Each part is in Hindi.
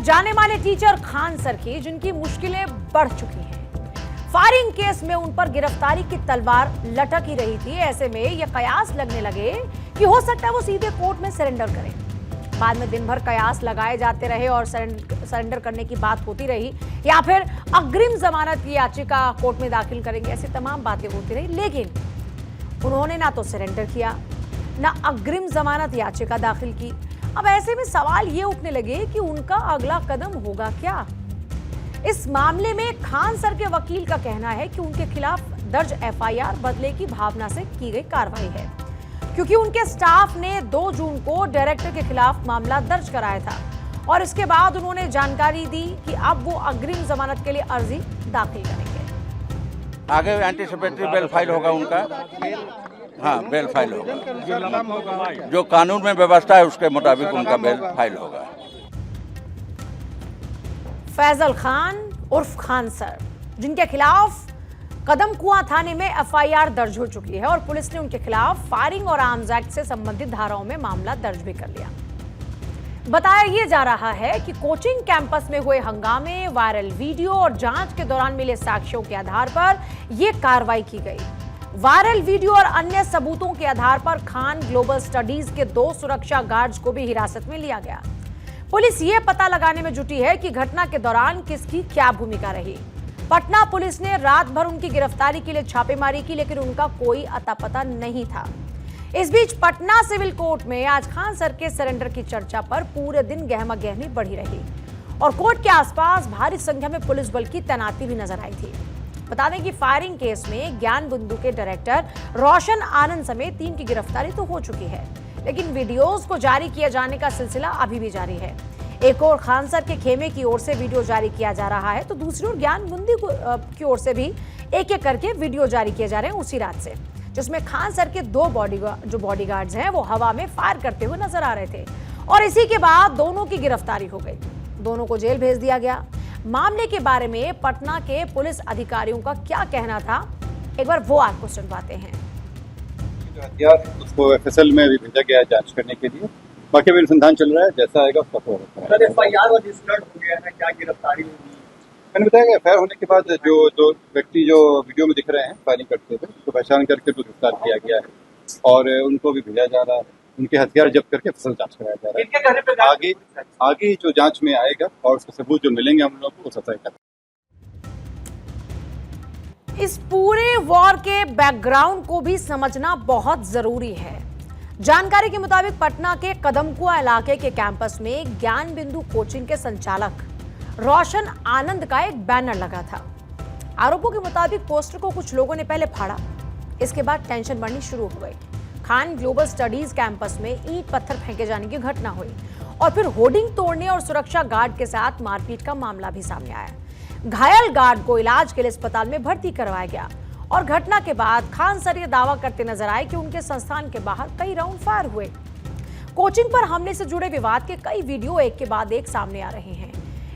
जाने माने टीचर खान सर की, जिनकी मुश्किलें बढ़ चुकी हैं। फायरिंग केस में उन पर गिरफ्तारी की तलवार लटक ही रही थी। ऐसे में यह कयास लगने लगे कि हो सकता है वो सीधे कोर्ट में सरेंडर करें। बाद में दिन भर कयास लगाए जाते रहे और सरेंडर करने की बात होती रही, या फिर अग्रिम जमानत की याचिका कोर्ट में दाखिल करेंगे, ऐसी तमाम बातें होती रही। लेकिन उन्होंने ना तो सरेंडर किया, ना अग्रिम जमानत याचिका दाखिल की। अब ऐसे में सवाल ये उठने लगे कि उनका अगला कदम होगा क्या। इस मामले में खान सर के वकील का कहना है कि उनके खिलाफ दर्ज एफआईआर बदले की भावना से की गई कार्रवाई है, क्योंकि उनके स्टाफ ने 2 जून को डायरेक्टर के खिलाफ मामला दर्ज कराया था और इसके बाद उन्होंने जानकारी दी कि अब वो अग्रिम जमानत के लिए अर्जी दाखिल करेंगे। आगे एंटीसिपेटरी बेल फाइल होगा उनका। हाँ, बेल फाइल होगा। जो कानून में व्यवस्था है उसके मुताबिक उनका बेल फाइल होगा। फैजल खान उर्फ खान सर, जिनके खिलाफ कदम कुआं थाने में एफआईआर दर्ज हो चुकी है और पुलिस ने उनके खिलाफ फायरिंग और आर्म्स एक्ट से संबंधित धाराओं में मामला दर्ज भी कर लिया। बताया यह जा रहा है कि कोचिंग कैंपस में हुए हंगामे, वायरल वीडियो और जांच के दौरान मिले साक्ष्यों के आधार पर यह कार्रवाई की गई। वायरल वीडियो और अन्य सबूतों के आधार पर खान ग्लोबल स्टडीज के 2 सुरक्षा गार्ड्स को भी हिरासत में लिया गया। पुलिस ये पता लगाने में जुटी है कि घटना के दौरान किसकी क्या भूमिका रही। पटना पुलिस ने रात भर उनकी गिरफ्तारी के लिए छापेमारी की, लेकिन उनका कोई अता पता नहीं था। इस बीच पटना सिविल कोर्ट में आज खान सर के सरेंडर की चर्चा पर पूरे दिन गहमा गहमी बढ़ी रही और कोर्ट के आसपास भारी संख्या में पुलिस बल की तैनाती भी नजर आई थी। बता दें कि फायरिंग केस में ज्ञान बिंदु के डायरेक्टर रोशन आनंद समेत 3 की गिरफ्तारी तो हो चुकी है, लेकिन वीडियोज को जारी किए जाने का सिलसिला अभी भी जारी है। एक और खान सर के खेमे की ओर से वीडियो जारी किया जा रहा है, तो दूसरी ओर ज्ञान बिंदु की ओर से भी एक एक करके वीडियो जारी किए जा रहे हैं उसी रात से, जिसमें खान सर के 2 बॉडीगार्ड्स हैं वो हवा में फायर करते हुए नजर आ रहे थे और इसी के बाद दोनों की गिरफ्तारी हो गई। दोनों को जेल भेज दिया गया। मामले के बारे में पटना के पुलिस अधिकारियों का क्या कहना था, एक बार वो आपको सुनवाते हैं। जो हथियार उसको एफएसएल में भी भेजा गया है जांच करने के लिए। बाकी अभी अनुसंधान चल रहा है, जैसा आएगा उसका सर एफआईआर रजिस्टर्ड हो गया है, क्या गिरफ्तारी होगी? मैंने बताया कि एफआईआर होने के बाद जो 2 व्यक्ति जो वीडियो में दिख रहे हैं फायरिंग करते हुए, उसको पहचान करके तो गिरफ्तार किया गया है और उनको भी भेजा जा रहा है। उनके हथियार जब्त करके फसल जांच कराया जा रहा है। आगे जो जांच में आएगा और उसके सबूत जो मिलेंगे हम लोग को सफाई कर। इस पूरे वॉर के बैकग्राउंड को भी समझना बहुत जरूरी है। जानकारी के मुताबिक पटना के कदमकुआ इलाके के कैंपस में ज्ञान बिंदु कोचिंग के संचालक रोशन आनंद का एक बैनर लगा था। आरोपों के मुताबिक पोस्टर को कुछ लोगों ने पहले फाड़ा, इसके बाद टेंशन बढ़नी शुरू हो गई। खान ग्लोबल स्टडीज कैंपस में ईंट पत्थर फेंके जाने की घटना हुई और फिर होर्डिंग तोड़ने और सुरक्षा गार्ड के साथ मारपीट का मामला भी सामने आया। घायल गार्ड को इलाज के लिए अस्पताल में भर्ती करवाया गया और घटना के बाद खान सर ये दावा करते नजर आए कि उनके संस्थान के बाहर कई राउंड फायर हुए। कोचिंग पर हमले से जुड़े विवाद के कई वीडियो एक के बाद एक सामने आ रहे हैं।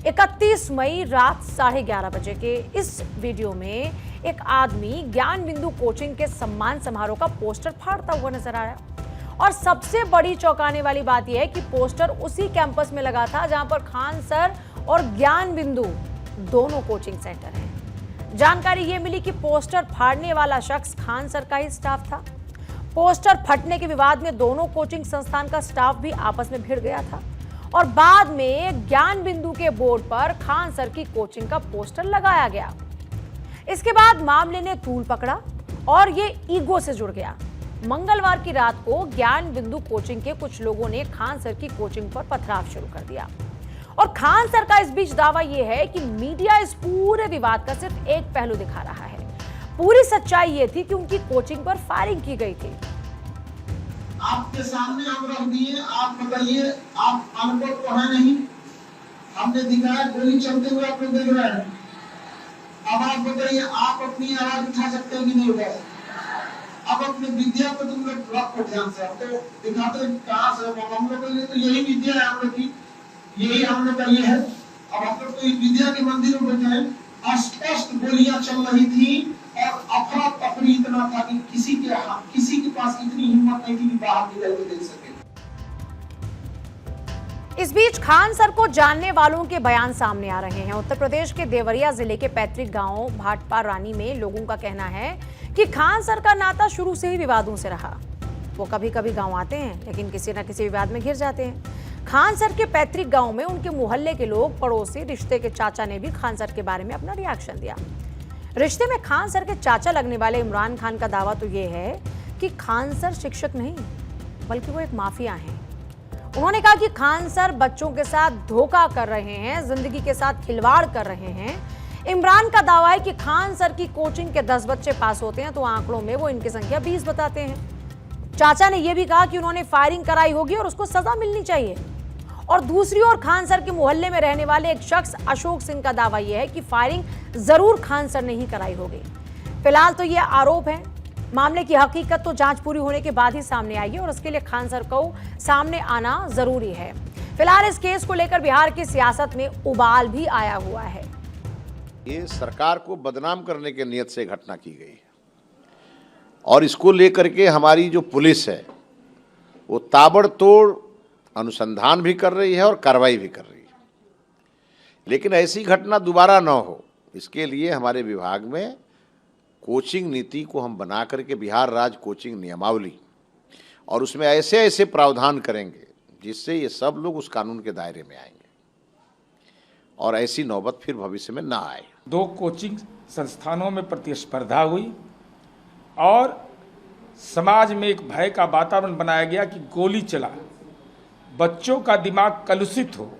31 मई रात 11:30 बजे के इस वीडियो में एक आदमी ज्ञान बिंदु कोचिंग के सम्मान समारोह का पोस्टर फाड़ता हुआ नजर आया और सबसे बड़ी चौंकाने वाली बात यह है कि पोस्टर उसी कैंपस में लगा था जहां पर खान सर और ज्ञान बिंदु दोनों कोचिंग सेंटर हैं। जानकारी यह मिली कि पोस्टर फाड़ने वाला शख्स खान सर का ही स्टाफ था। पोस्टर फटने के विवाद में दोनों कोचिंग संस्थान का स्टाफ भी आपस में भिड़ गया था और बाद में ज्ञान बिंदु के बोर्ड पर खान सर की कोचिंग का पोस्टर लगाया गया। इसके बाद मामले ने तूल पकड़ा और ये ईगो से जुड़ गया। मंगलवार की रात को ज्ञान बिंदु कोचिंग के कुछ लोगों ने खान सर की कोचिंग पर पथराव शुरू कर दिया और खान सर का इस बीच दावा यह है कि मीडिया इस पूरे विवाद का सिर्फ एक पहलू दिखा रहा है। पूरी सच्चाई यह थी कि उनकी कोचिंग पर फायरिंग की गई थी। आपके सामने हम रख दिए, आप बताइए, आप अनुभव तो है नहीं, हमने दिखाया गोली चलते हुए आप लोग देख रहे हैं। अब आप बताइए, आप अपनी आवाज उठा सकते हो कि नहीं उठा सकते? अब अपने विद्या को तुम लोग रखो ध्यान से, अब तो दिखाते कहाँ से हम लोग के लिए तो यही विद्या है, हम लोग की यही हम लोग का ये है। अब आप लोग तो विद्या के मंदिर में बैठे हैं, स्पष्ट गोलियां चल रही थी और अफरा तफरी इतना था कि किसी के पास इतनी हिम्मत नहीं थी कि बाहर निकल के देख सके। इस बीच खान सर को जानने वालों के बयान सामने आ रहे हैं। उत्तर प्रदेश के देवरिया जिले के पैतृक गांव भाटपा रानी में लोगों का कहना है कि खान सर का नाता शुरू से ही विवादों से रहा। वो कभी कभी गांव आते हैं लेकिन किसी न किसी विवाद में घिर जाते हैं। खान सर के पैतृक गांव में उनके मोहल्ले के लोग, पड़ोसी, रिश्ते के चाचा ने भी खान सर के बारे में अपना रिएक्शन दिया। रिश्ते में खान सर के चाचा लगने वाले इमरान खान का दावा तो ये है कि खान सर शिक्षक नहीं बल्कि वो एक माफिया हैं। उन्होंने कहा कि खान सर बच्चों के साथ धोखा कर रहे हैं, जिंदगी के साथ खिलवाड़ कर रहे हैं। इमरान का दावा है कि खान सर की कोचिंग के 10 बच्चे पास होते हैं तो आंकड़ों में वो इनकी संख्या 20 बताते हैं। चाचा ने यह भी कहा कि उन्होंने फायरिंग कराई होगी और उसको सजा मिलनी चाहिए। और दूसरी ओर खान सर के मोहल्ले में रहने वाले एक शख्स अशोक सिंह का दावा यह है कि फायरिंग जरूर खान सर ने ही कराई होगी। फिलहाल तो ये आरोप है। मामले की हकीकत तो जांच पूरी होने के बाद ही सामने आएगी और उसके लिए खान सर को सामने आना जरूरी है। फिलहाल इस केस को लेकर बिहार की सियासत में उबाल भी आया हुआ है। ये सरकार को बदनाम करने के नियत से घटना की गई है और इसको लेकर के हमारी जो पुलिस है वो ताबड़तोड़ अनुसंधान भी कर रही है और कार्रवाई भी कर रही है। लेकिन ऐसी घटना दोबारा न हो इसके लिए हमारे विभाग में कोचिंग नीति को हम बना करके बिहार राज्य कोचिंग नियमावली और उसमें ऐसे ऐसे प्रावधान करेंगे जिससे ये सब लोग उस कानून के दायरे में आएंगे और ऐसी नौबत फिर भविष्य में ना आए। 2 कोचिंग संस्थानों में प्रतिस्पर्धा हुई और समाज में एक भय का वातावरण बनाया गया कि गोली चला, बच्चों का दिमाग कलुषित हो,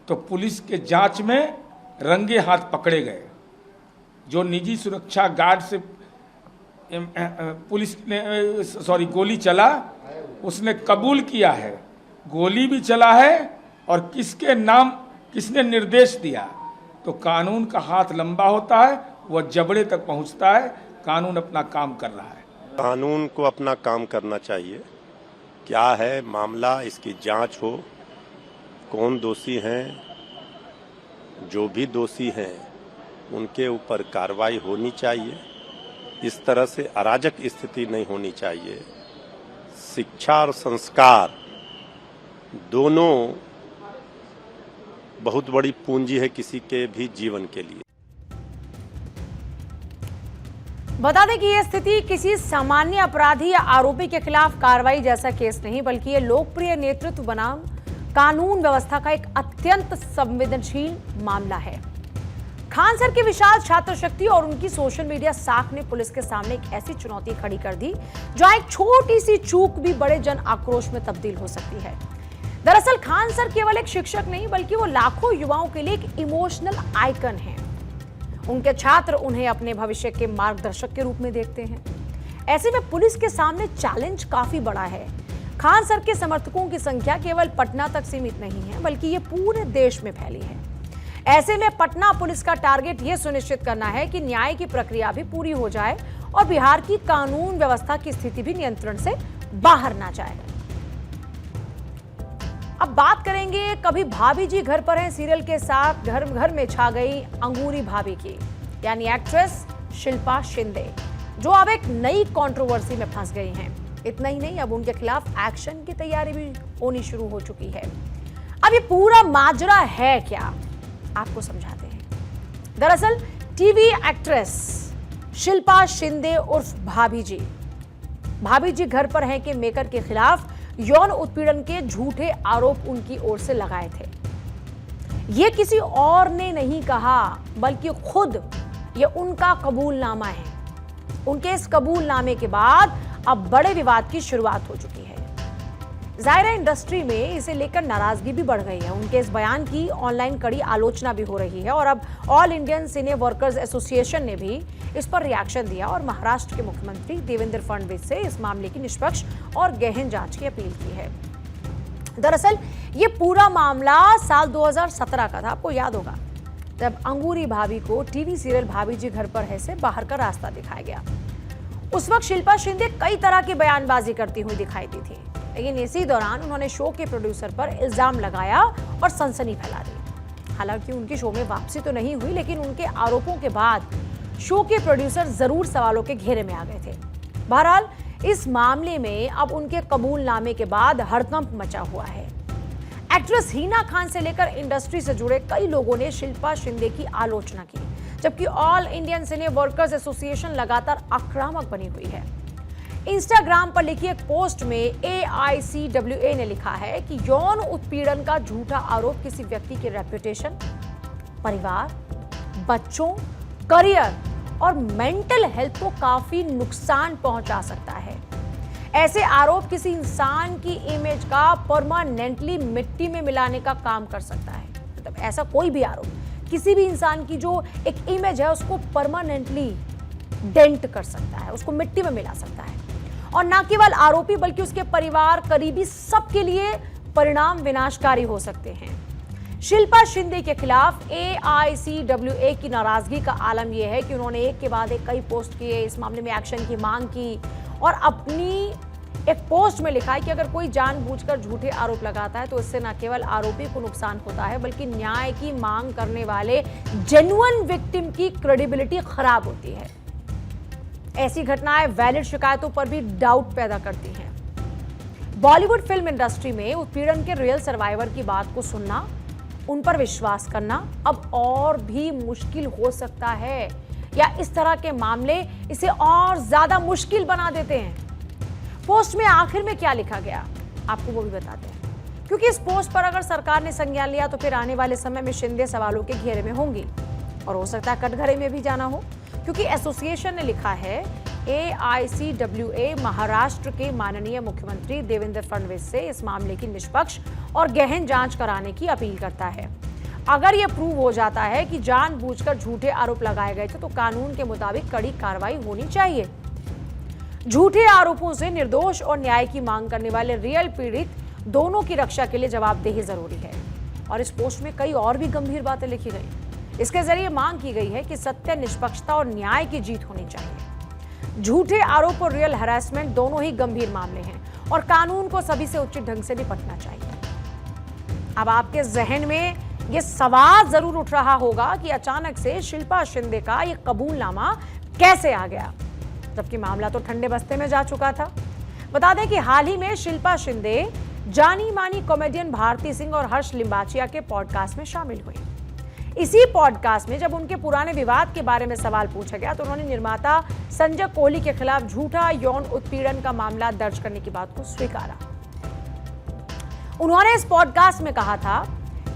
तो पुलिस के जांच में रंगे हाथ पकड़े गए। जो निजी सुरक्षा गार्ड से पुलिस ने गोली चला उसने कबूल किया है, गोली भी चला है और किसके नाम किसने निर्देश दिया। तो कानून का हाथ लंबा होता है, वह जबड़े तक पहुंचता है। कानून अपना काम कर रहा है। कानून को अपना काम करना चाहिए। क्या है मामला, इसकी जांच हो, कौन दोषी हैं, जो भी दोषी हैं उनके ऊपर कार्रवाई होनी चाहिए। इस तरह से अराजक स्थिति नहीं होनी चाहिए। शिक्षा और संस्कार दोनों बहुत बड़ी पूंजी है किसी के भी जीवन के लिए। बता दें कि यह स्थिति किसी सामान्य अपराधी या आरोपी के खिलाफ कार्रवाई जैसा केस नहीं बल्कि यह लोकप्रिय नेतृत्व बनाम कानून व्यवस्था का एक अत्यंत संवेदनशील मामला है। खान सर की विशाल छात्र शक्ति और उनकी सोशल मीडिया साख ने पुलिस के सामने एक ऐसी चुनौती खड़ी कर दी जहां एक छोटी सी चूक भी बड़े जन आक्रोश में तब्दील हो सकती है। दरअसल खान सर केवल एक शिक्षक नहीं बल्कि वो लाखों युवाओं के लिए एक इमोशनल आइकन हैं। उनके छात्र उन्हें अपने भविष्य के मार्गदर्शक के रूप में देखते हैं। ऐसे में पुलिस के सामने चैलेंज काफी बड़ा है। खान सर के समर्थकों की संख्या केवल पटना तक सीमित नहीं है बल्कि ये पूरे देश में फैली है। ऐसे में पटना पुलिस का टारगेट ये सुनिश्चित करना है कि न्याय की प्रक्रिया भी पूरी हो जाए और बिहार की कानून व्यवस्था की स्थिति भी नियंत्रण से बाहर ना जाए। अब बात करेंगे कभी भाभी जी घर पर हैं सीरियल के साथ घर घर में छा गई अंगूरी भाभी की, यानी एक्ट्रेस शिल्पा शिंदे, जो अब एक नई कंट्रोवर्सी में फंस गई हैं। इतना ही नहीं, अब उनके खिलाफ एक्शन की तैयारी भी होनी शुरू हो चुकी है। अब ये पूरा माजरा है क्या, आपको समझाते हैं। दरअसल टीवी एक्ट्रेस शिल्पा शिंदे उर्फ भाभी जी घर पर हैं के मेकर के खिलाफ यौन उत्पीड़न के झूठे आरोप उनकी ओर से लगाए थे। ये किसी और ने नहीं कहा बल्कि खुद ये उनका कबूलनामा है। उनके इस कबूलनामे के बाद अब बड़े विवाद की शुरुआत हो चुकी है। जाहिर है इंडस्ट्री में इसे लेकर नाराजगी भी बढ़ गई है। उनके इस बयान की ऑनलाइन कड़ी आलोचना भी हो रही है और अब ऑल इंडियन सिने वर्कर्स एसोसिएशन ने भी इस पर रिएक्शन दिया और महाराष्ट्र के मुख्यमंत्री देवेंद्र फडणवीस से इस मामले की निष्पक्ष और गहन जांच की अपील की है। दरअसल ये पूरा मामला साल 2017 का था। आपको याद होगा जब अंगूरी भाभी को टीवी सीरियल भाभी जी घर पर है से बाहर का रास्ता दिखाया गया। उस वक्त शिल्पा शिंदे कई तरह की बयानबाजी करती हुई दिखाई दी थी, लेकिन इसी दौरान उन्होंने शो के प्रोड्यूसर पर इल्जाम लगाया और सनसनी फैला दी। हालांकि उनकी शो में वापसी तो नहीं हुई, लेकिन उनके आरोपों के बाद शो के प्रोड्यूसर जरूर सवालों के घेरे में आ गए थे। बहरहाल इस मामले में अब उनके कबूलनामे के बाद हड़कंप मचा हुआ है। एक्ट्रेस हिना खान से लेकर इंडस्ट्री से जुड़े कई लोगों ने शिल्पा शिंदे की आलोचना की, जबकि ऑल इंडियन सिने वर्कर्स एसोसिएशन लगातार आक्रामक बनी हुई है। इंस्टाग्राम पर लिखी एक पोस्ट में AICWA ने लिखा है कि यौन उत्पीड़न का झूठा आरोप किसी व्यक्ति की रेपुटेशन, परिवार, बच्चों, करियर और मेंटल हेल्थ को काफी नुकसान पहुंचा सकता है। ऐसे आरोप किसी इंसान की इमेज का परमानेंटली मिट्टी में मिलाने का काम कर सकता है। मतलब ऐसा कोई भी आरोप किसी भी इंसान की जो एक इमेज है उसको परमानेंटली डेंट कर सकता है, उसको मिट्टी में मिला सकता है। और न केवल आरोपी बल्कि उसके परिवार, करीबी, सबके लिए परिणाम विनाशकारी हो सकते हैं। शिल्पा शिंदे के खिलाफ AICWA की नाराजगी का आलम यह है कि उन्होंने एक के बाद एक कई पोस्ट किए, इस मामले में एक्शन की मांग की और अपनी एक पोस्ट में लिखा है कि अगर कोई जानबूझकर झूठे आरोप लगाता है तो इससे न केवल आरोपी को नुकसान होता है बल्कि न्याय की मांग करने वाले जेन्युइन विक्टिम की क्रेडिबिलिटी खराब होती है। ऐसी घटनाएं वैलिड शिकायतों पर भी डाउट पैदा करती हैं। बॉलीवुड फिल्म इंडस्ट्री में उत्पीड़न के रियल सर्वाइवर की बात को सुनना, उन पर विश्वास करना अब और भी मुश्किल हो सकता है, या इस तरह के मामले इसे और ज्यादा मुश्किल बना देते हैं। पोस्ट में आखिर में क्या लिखा गया आपको वो भी बताते हैं, क्योंकि इस पोस्ट पर अगर सरकार ने संज्ञान लिया तो फिर आने वाले समय में शिंदे सवालों के घेरे में होंगी और हो सकता है कटघरे में भी जाना हो, क्योंकि एसोसिएशन ने लिखा है AICWA महाराष्ट्र के माननीय मुख्यमंत्री देवेंद्र फडणवीस से इस मामले की निष्पक्ष और गहन जांच कराने की अपील करता है। अगर यह प्रूव हो जाता है कि जानबूझकर झूठे आरोप लगाए गए थे तो कानून के मुताबिक कड़ी कार्रवाई होनी चाहिए। झूठे आरोपों से निर्दोष और न्याय की मांग करने वाले रियल पीड़ित दोनों की रक्षा के लिए जवाबदेही जरूरी है। और इस पोस्ट में कई और भी गंभीर बातें लिखी गई। इसके जरिए मांग की गई है कि सत्य, निष्पक्षता और न्याय की जीत होनी चाहिए। झूठे आरोप और रियल हैरेसमेंट दोनों ही गंभीर मामले हैं और कानून को सभी से उचित ढंग से निपटना चाहिए। अब आपके जहन में यह सवाल जरूर उठ रहा होगा कि अचानक से शिल्पा शिंदे का यह कबूलनामा कैसे आ गया, जबकि मामला तो ठंडे बस्ते में जा चुका था। बता दें कि हाल ही में शिल्पा शिंदे जानी मानी कॉमेडियन भारती सिंह और हर्ष लिम्बाचिया के पॉडकास्ट में शामिल हुई। इसी पॉडकास्ट में जब उनके पुराने विवाद के बारे में सवाल पूछा गया तो उन्होंने निर्माता संजय कोहली के खिलाफ झूठा यौन उत्पीड़न का मामला दर्ज करने की बात को स्वीकारा। उन्होंने इस पॉडकास्ट में कहा था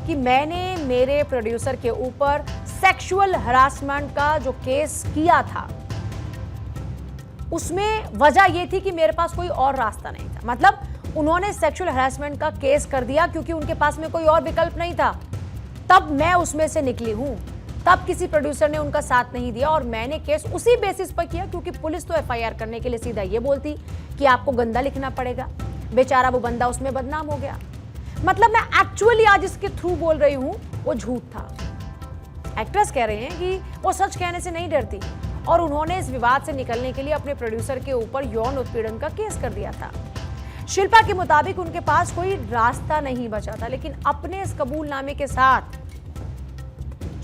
कि मैंने मेरे प्रोड्यूसर के ऊपर सेक्सुअल हरासमेंट का जो केस किया था उसमें वजह यह थी कि मेरे पास कोई और रास्ता नहीं था। मतलब उन्होंने सेक्सुअल हरासमेंट का केस कर दिया क्योंकि उनके पास में कोई और विकल्प नहीं था। तब मैं उसमें से निकली हूं। तब किसी प्रोड्यूसर ने उनका साथ नहीं दिया और मैंने केस उसी बेसिस पर किया क्योंकि पुलिस तो FIR करने के लिए सीधा ये बोलती कि आपको गंदा लिखना पड़ेगा। बेचारा वो बंदा उसमें बदनाम हो गया। मतलब मैं एक्चुअली आज इसके थ्रू बोल रही हूं वो झूठ था। एक्ट्रेस कह रहे हैं कि वो सच कहने से नहीं डरती और उन्होंने इस विवाद से निकलने के लिए अपने प्रोड्यूसर के ऊपर यौन उत्पीड़न का केस कर दिया था। शिल्पा के मुताबिक उनके पास कोई रास्ता नहीं बचा था, लेकिन अपने इस कबूलनामे के साथ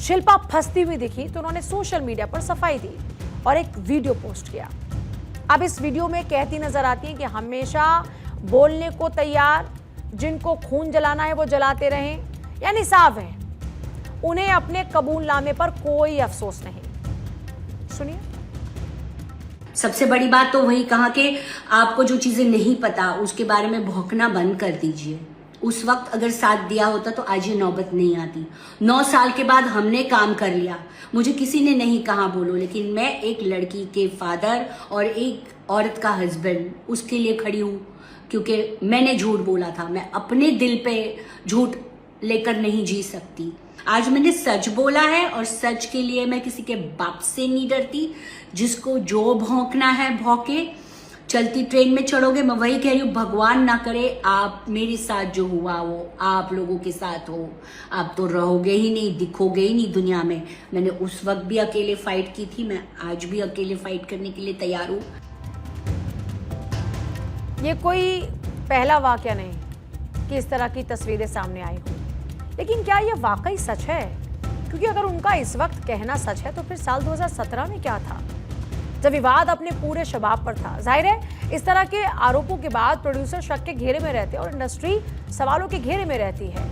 शिल्पा फंसती हुई दिखी तो उन्होंने सोशल मीडिया पर सफाई दी और एक वीडियो पोस्ट किया। अब इस वीडियो में कहती नजर आती है कि हमेशा बोलने को तैयार, जिनको खून जलाना है वो जलाते रहें, यानी साफ है उन्हें अपने कबूलनामे पर कोई अफसोस नहीं। सुनिए। सबसे बड़ी बात तो वही कहा कि आपको जो चीजें नहीं पता उसके बारे में भौंकना बंद कर दीजिए। उस वक्त अगर साथ दिया होता तो आज ये नौबत नहीं आती। 9 साल के बाद हमने काम कर लिया। मुझे किसी ने नहीं कहा बोलो, लेकिन मैं एक लड़की के फादर और एक औरत का हस्बैंड उसके लिए खड़ी हूँ क्योंकि मैंने झूठ बोला था। मैं अपने दिल पे झूठ लेकर नहीं जी सकती। आज मैंने सच बोला है और सच के लिए मैं किसी के बाप से नहीं डरती। जिसको जो भौंकना है भौंके। चलती ट्रेन में चढ़ोगे, मैं वही कह रही हूँ, भगवान ना करे आप मेरे साथ जो हुआ वो आप लोगों के साथ हो। आप तो रहोगे ही नहीं, दिखोगे ही नहीं दुनिया में। मैंने उस वक्त भी अकेले फाइट की थी, मैं आज भी अकेले फाइट करने के लिए तैयार हूँ। ये कोई पहला वाकया नहीं कि इस तरह की तस्वीरें सामने आई हो, लेकिन क्या यह वाकई सच है? क्योंकि अगर उनका इस वक्त कहना सच है तो फिर साल 2017 में क्या था? जब विवाद अपने पूरे शबाब पर था। जाहिर है इस तरह के आरोपों के बाद प्रोड्यूसर शक के घेरे में रहते हैं और इंडस्ट्री सवालों के घेरे में रहती है।